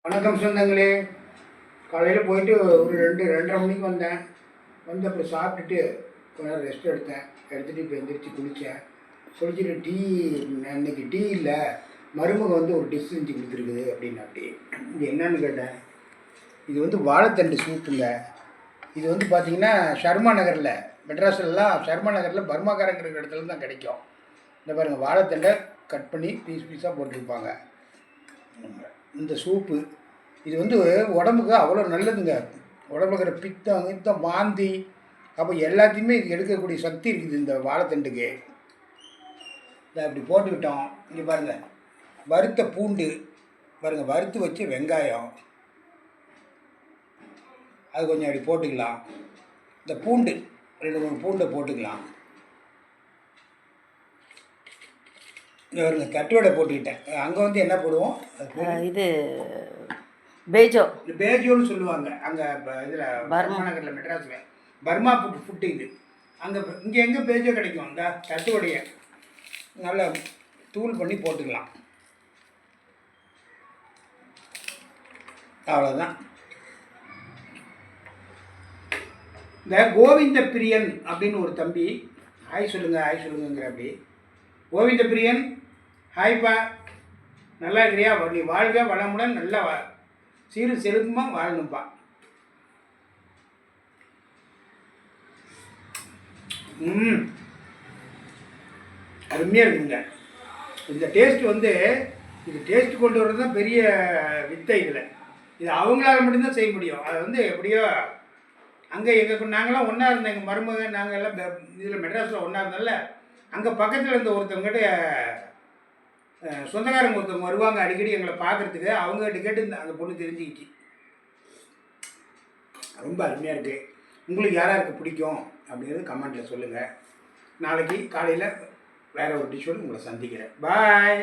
வணக்கம் சொந்தங்களே. காலையில் போயிட்டு ஒரு 2:30 மணிக்கு வந்தேன். வந்து அப்புறம் சாப்பிட்டுட்டு கொஞ்ச நேரம் ரெஸ்ட் எடுத்துகிட்டு இப்போ எந்திரிச்சு குளித்தேன். குளிச்சுட்டு இன்னைக்கு டீ இல்லை, மருமக வந்து ஒரு டிஷ் செஞ்சு கொடுத்துருக்குது அப்படின்னாப்படி. இது என்னன்னு கேட்டேன். இது வந்து வாழைத்தண்டு சூப்புங்க. இது வந்து பார்த்திங்கன்னா ஷர்மா நகரில், மெட்ராஸ்லாம் ஷர்மா நகரில் பர்மாக்காரங்கிற இடத்துல தான் கிடைக்கும். இந்த பாருங்கள், வாழைத்தண்டை கட் பண்ணி பீஸ் பீஸாக போட்டிருப்பாங்க. இந்த சூப்பு இது வந்து உடம்புக்கு அவ்வளோ நல்லதுங்க. உடம்புல இருக்கிற பித்தம் வாந்தி அப்போ எல்லாத்தையுமே இது எடுக்கக்கூடிய சக்தி இருக்குது இந்த வாழைத்தண்டுக்கு. இதை அப்படி போட்டுக்கிட்டோம். இங்கே பாருங்கள், வறுத்த பூண்டு பாருங்கள், வறுத்து வச்ச வெங்காயம் அது கொஞ்சம் அப்படி போட்டுக்கலாம். இந்த பூண்டு 2-3 பூண்டை போட்டுக்கலாம். இங்கே கட்டுவடை போட்டுக்கிட்டேன். அங்கே வந்து என்ன போடுவோம், இது பேஜோ, பேஜோன்னு சொல்லுவாங்க அங்கே இதில் பர்மா நகரில், மெட்ராஸில் பர்மா ஃபுட்டு இது. அங்கே இங்கே எங்கே பேஜோ கிடைக்கும், இந்த கட்டுவடையை நல்லா தூள் பண்ணி போட்டுக்கலாம். அவ்வளோதான். இந்த கோவிந்த பிரியன் அப்படின்னு ஒரு தம்பி ஹாய் சொல்லுங்கிற அப்படி. கோவிந்த பிரியன், ஹாய்ப்பா, நல்லா இருக்கிறியா? நீ வாழ்க வளமுடன், நல்லா சீரு செழுக்கமாக வாழணும்ப்பா. அருமையாக இருக்குங்க. இந்த டேஸ்ட் வந்து இது டேஸ்ட் கொண்டு வர்றது தான் பெரிய வித்தை. இதில் இது அவங்களால மட்டும்தான் செய்ய முடியும். அதை வந்து எப்படியோ அங்கே நாங்களாம் ஒன்றா இருந்தோம், எங்கள் மருமக நாங்கள் எல்லாம் இதில் மெட்ராஸில் ஒன்றா இருந்தோம்ல. அங்கே பக்கத்தில் இருந்த ஒருத்தவங்ககிட்ட சொந்தக்காரங்க ஒருத்தவங்க வருவாங்க அடிக்கடி எங்களை பார்க்குறதுக்கு. அவங்ககிட்ட கேட்டு அந்த பொண்ணு தெரிஞ்சுக்கிச்சு. ரொம்ப அருமையாக இருக்குது. உங்களுக்கு யாராருக்கு பிடிக்கும் அப்படிங்கிறது கமெண்ட்டில் சொல்லுங்கள். நாளைக்கு காலையில் வேறு ஒரு டிஷ்ஷோடு உங்களை சந்திக்கிறேன். பாய்.